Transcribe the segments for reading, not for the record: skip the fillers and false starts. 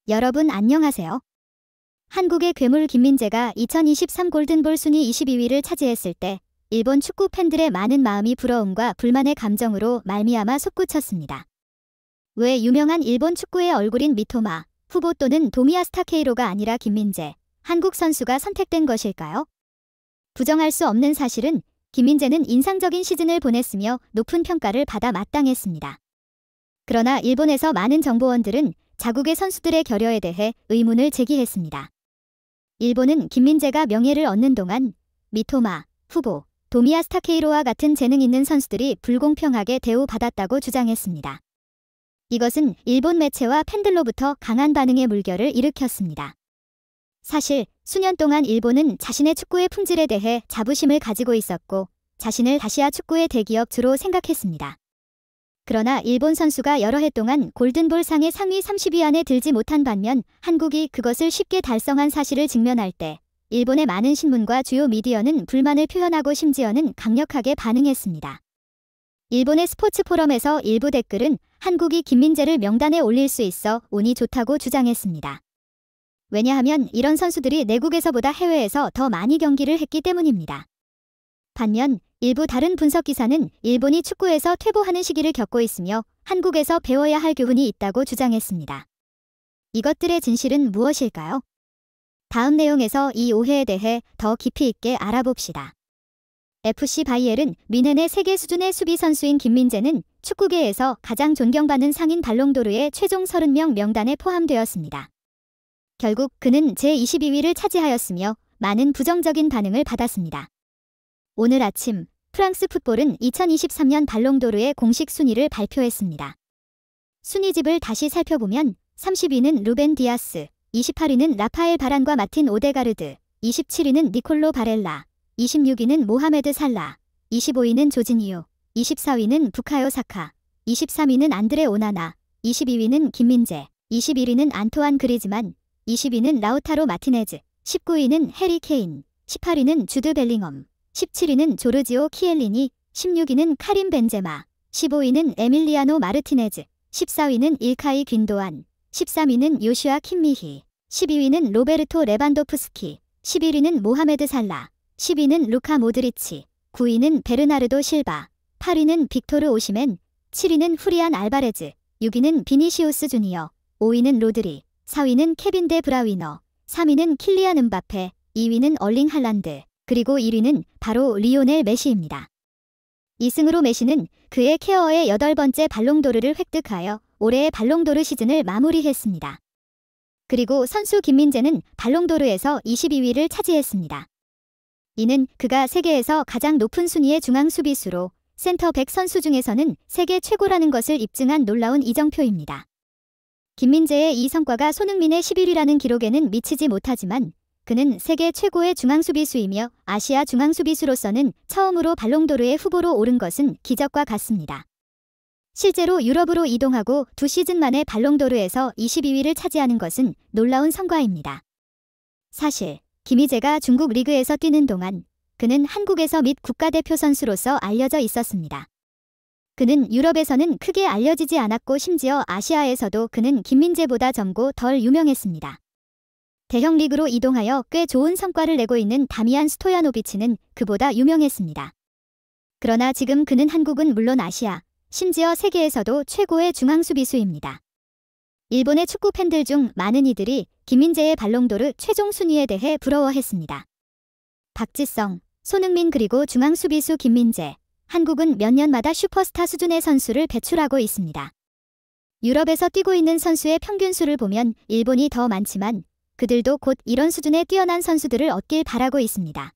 여러분 안녕하세요. 한국의 괴물 김민재가 2023 골든볼 순위 22위를 차지했을 때 일본 축구 팬들의 많은 마음이 부러움과 불만의 감정으로 말미암아 솟구쳤습니다. 왜 유명한 일본 축구의 얼굴인 미토마, 후보 또는 도미야스 타케이로가 아니라 김민재, 한국 선수가 선택된 것일까요? 부정할 수 없는 사실은 김민재는 인상적인 시즌을 보냈으며 높은 평가를 받아 마땅했습니다. 그러나 일본에서 많은 정보원들은 자국의 선수들의 결여에 대해 의문을 제기했습니다. 일본은 김민재가 명예를 얻는 동안 미토마, 후보, 도미야스 타케이로와 같은 재능 있는 선수들이 불공평하게 대우받았다고 주장했습니다. 이것은 일본 매체와 팬들로부터 강한 반응의 물결을 일으켰습니다. 사실 수년 동안 일본은 자신의 축구의 품질에 대해 자부심을 가지고 있었고 자신을 아시아 축구의 대기업으로 생각했습니다. 그러나 일본 선수가 여러 해 동안 골든볼 상의 상위 30위 안에 들지 못한 반면 한국이 그것을 쉽게 달성한 사실을 직면할 때 일본의 많은 신문과 주요 미디어는 불만을 표현하고 심지어는 강력하게 반응했습니다. 일본의 스포츠 포럼에서 일부 댓글은 한국이 김민재를 명단에 올릴 수 있어 운이 좋다고 주장했습니다. 왜냐하면 이런 선수들이 내국에서보다 해외에서 더 많이 경기를 했기 때문입니다. 반면 일부 다른 분석 기사는 일본이 축구에서 퇴보하는 시기를 겪고 있으며 한국에서 배워야 할 교훈이 있다고 주장했습니다. 이것들의 진실은 무엇일까요? 다음 내용에서 이 오해에 대해 더 깊이 있게 알아봅시다. FC 바이에른 뮌헨의 세계 수준의 수비 선수인 김민재는 축구계에서 가장 존경받는 상인 발롱도르의 최종 30명 명단에 포함되었습니다. 결국 그는 제22위를 차지하였으며 많은 부정적인 반응을 받았습니다. 오늘 아침 프랑스 풋볼은 2023년 발롱도르의 공식 순위를 발표했습니다. 순위집을 다시 살펴보면 30위는 루벤 디아스, 28위는 라파엘 바란과 마틴 오데가르드, 27위는 니콜로 바렐라, 26위는 모하메드 살라, 25위는 조진유, 24위는 부카요 사카, 23위는 안드레 오나나, 22위는 김민재, 21위는 안토안 그리즈만, 20위는 라우타로 마티네즈, 19위는 해리 케인, 18위는 주드 벨링엄, 17위는 조르지오 키엘리니, 16위는 카림 벤제마, 15위는 에밀리아노 마르티네즈, 14위는 일카이 귄도안, 13위는 요슈아 킴미히, 12위는 로베르토 레반도프스키, 11위는 모하메드 살라, 10위는 루카 모드리치, 9위는 베르나르도 실바, 8위는 빅토르 오시멘, 7위는 후리안 알바레즈, 6위는 비니시우스 주니어, 5위는 로드리, 4위는 케빈 데 브라위너, 3위는 킬리안 음바페, 2위는 얼링 할란드, 그리고 1위는 바로 리오넬 메시입니다. 2승으로 메시는 그의 케어의 8번째 발롱도르를 획득하여 올해의 발롱도르 시즌을 마무리했습니다. 그리고 선수 김민재는 발롱도르에서 22위를 차지했습니다. 이는 그가 세계에서 가장 높은 순위의 중앙 수비수로 센터백 선수 중에서는 세계 최고라는 것을 입증한 놀라운 이정표입니다. 김민재의 이 성과가 손흥민의 11위라는 기록에는 미치지 못하지만 그는 세계 최고의 중앙수비수이며 아시아 중앙수비수로서는 처음으로 발롱도르의 후보로 오른 것은 기적과 같습니다. 실제로 유럽으로 이동하고 2시즌 만에 발롱도르에서 22위를 차지하는 것은 놀라운 성과입니다. 사실 김희재가 중국 리그에서 뛰는 동안 그는 한국에서 및 국가대표 선수로서 알려져 있었습니다. 그는 유럽에서는 크게 알려지지 않았고 심지어 아시아에서도 그는 김민재보다 젊고 덜 유명했습니다. 대형 리그로 이동하여 꽤 좋은 성과를 내고 있는 다미안 스토야노비치는 그보다 유명했습니다. 그러나 지금 그는 한국은 물론 아시아, 심지어 세계에서도 최고의 중앙수비수입니다. 일본의 축구 팬들 중 많은 이들이 김민재의 발롱도르 최종 순위에 대해 부러워했습니다. 박지성, 손흥민 그리고 중앙수비수 김민재, 한국은 몇 년마다 슈퍼스타 수준의 선수를 배출하고 있습니다. 유럽에서 뛰고 있는 선수의 평균 수를 보면 일본이 더 많지만 그들도 곧 이런 수준의 뛰어난 선수들을 얻길 바라고 있습니다.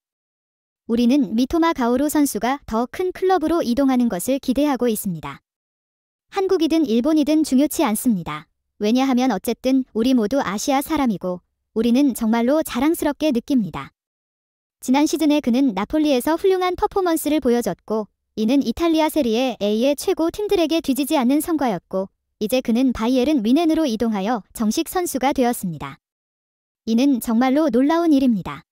우리는 미토마 가오루 선수가 더 큰 클럽으로 이동하는 것을 기대하고 있습니다. 한국이든 일본이든 중요치 않습니다. 왜냐하면 어쨌든 우리 모두 아시아 사람이고 우리는 정말로 자랑스럽게 느낍니다. 지난 시즌에 그는 나폴리에서 훌륭한 퍼포먼스를 보여줬고 이는 이탈리아 세리에 A의 최고 팀들에게 뒤지지 않는 성과였고 이제 그는 바이에른 뮌헨으로 이동하여 정식 선수가 되었습니다. 이는 정말로 놀라운 일입니다.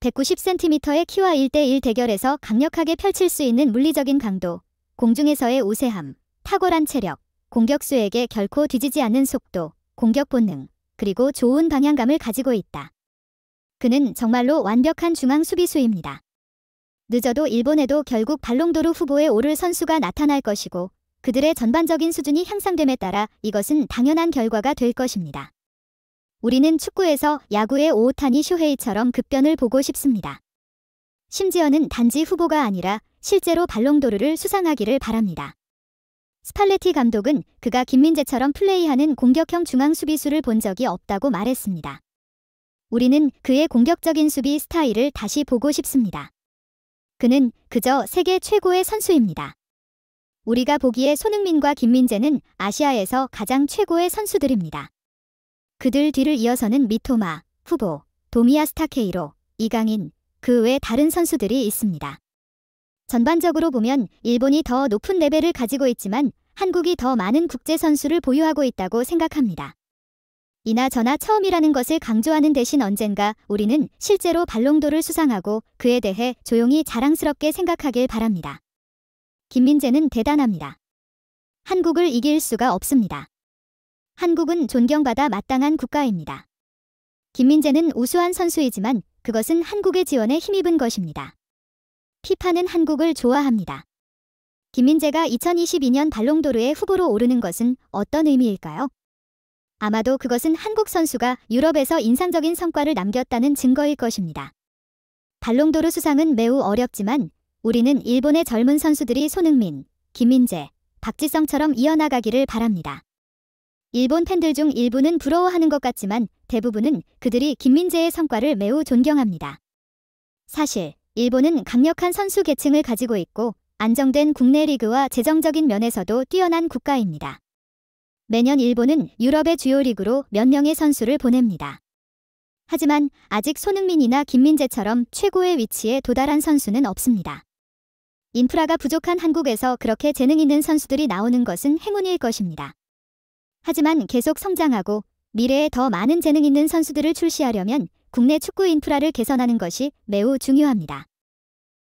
190cm의 키와 1대1 대결에서 강력하게 펼칠 수 있는 물리적인 강도, 공중에서의 우세함, 탁월한 체력, 공격수에게 결코 뒤지지 않는 속도, 공격 본능, 그리고 좋은 방향감을 가지고 있다. 그는 정말로 완벽한 중앙 수비수입니다. 늦어도 일본에도 결국 발롱도르 후보에 오를 선수가 나타날 것이고 그들의 전반적인 수준이 향상됨에 따라 이것은 당연한 결과가 될 것입니다. 우리는 축구에서 야구의 오오타니 쇼헤이처럼 급변을 보고 싶습니다. 심지어는 단지 후보가 아니라 실제로 발롱도르를 수상하기를 바랍니다. 스팔레티 감독은 그가 김민재처럼 플레이하는 공격형 중앙 수비수를 본 적이 없다고 말했습니다. 우리는 그의 공격적인 수비 스타일을 다시 보고 싶습니다. 그는 그저 세계 최고의 선수입니다. 우리가 보기에 손흥민과 김민재는 아시아에서 가장 최고의 선수들입니다. 그들 뒤를 이어서는 미토마, 후보, 도미야 스타케이로, 이강인, 그 외 다른 선수들이 있습니다. 전반적으로 보면 일본이 더 높은 레벨을 가지고 있지만 한국이 더 많은 국제 선수를 보유하고 있다고 생각합니다. 이나 저나 처음이라는 것을 강조하는 대신 언젠가 우리는 실제로 발롱도르를 수상하고 그에 대해 조용히 자랑스럽게 생각하길 바랍니다. 김민재는 대단합니다. 한국을 이길 수가 없습니다. 한국은 존경받아 마땅한 국가입니다. 김민재는 우수한 선수이지만 그것은 한국의 지원에 힘입은 것입니다. 피파는 한국을 좋아합니다. 김민재가 2022년 발롱도르의 후보로 오르는 것은 어떤 의미일까요? 아마도 그것은 한국 선수가 유럽에서 인상적인 성과를 남겼다는 증거일 것입니다. 발롱도르 수상은 매우 어렵지만 우리는 일본의 젊은 선수들이 손흥민, 김민재, 박지성처럼 이어나가기를 바랍니다. 일본 팬들 중 일부는 부러워하는 것 같지만 대부분은 그들이 김민재의 성과를 매우 존경합니다. 사실 일본은 강력한 선수 계층을 가지고 있고 안정된 국내 리그와 재정적인 면에서도 뛰어난 국가입니다. 매년 일본은 유럽의 주요 리그로 몇 명의 선수를 보냅니다. 하지만 아직 손흥민이나 김민재처럼 최고의 위치에 도달한 선수는 없습니다. 인프라가 부족한 한국에서 그렇게 재능 있는 선수들이 나오는 것은 행운일 것입니다. 하지만 계속 성장하고 미래에 더 많은 재능 있는 선수들을 출시하려면 국내 축구 인프라를 개선하는 것이 매우 중요합니다.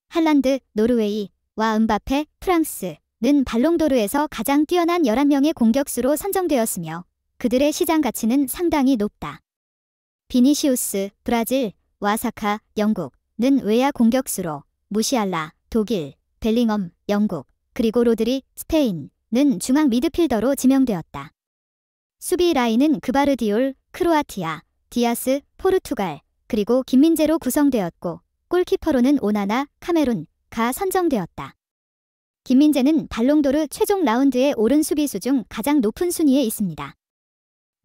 할란드, 노르웨이와 음바페, 프랑스는 발롱도르에서 가장 뛰어난 11명의 공격수로 선정되었으며 그들의 시장 가치는 상당히 높다. 비니시우스, 브라질, 와사카, 영국는 외야 공격수로, 무시알라, 독일, 벨링엄, 영국, 그리고 로드리, 스페인는 중앙 미드필더로 지명되었다. 수비 라인은 그바르디올, 크로아티아, 디아스, 포르투갈, 그리고 김민재로 구성되었고 골키퍼로는 오나나, 카메룬가 선정되었다. 김민재는 발롱도르 최종 라운드에 오른 수비수 중 가장 높은 순위에 있습니다.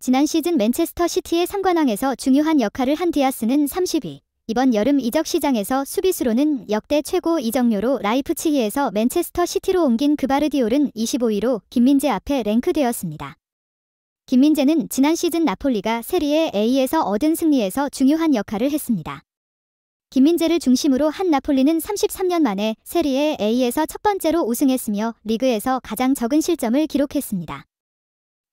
지난 시즌 맨체스터 시티의 3관왕에서 중요한 역할을 한 디아스는 30위, 이번 여름 이적 시장에서 수비수로는 역대 최고 이적료로 라이프치히에서 맨체스터 시티로 옮긴 그바르디올은 25위로 김민재 앞에 랭크되었습니다. 김민재는 지난 시즌 나폴리가 세리에 A에서 얻은 승리에서 중요한 역할을 했습니다. 김민재를 중심으로 한 나폴리는 33년 만에 세리에 A에서 첫 번째로 우승했으며 리그에서 가장 적은 실점을 기록했습니다.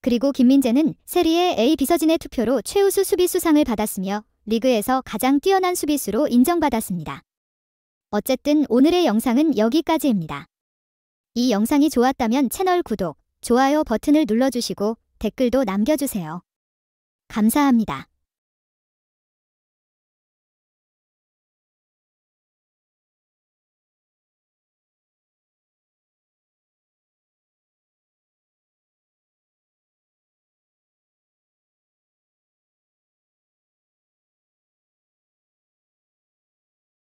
그리고 김민재는 세리에 A 비서진의 투표로 최우수 수비수상을 받았으며 리그에서 가장 뛰어난 수비수로 인정받았습니다. 어쨌든 오늘의 영상은 여기까지입니다. 이 영상이 좋았다면 채널 구독, 좋아요 버튼을 눌러주시고 댓글도 남겨주세요. 감사합니다.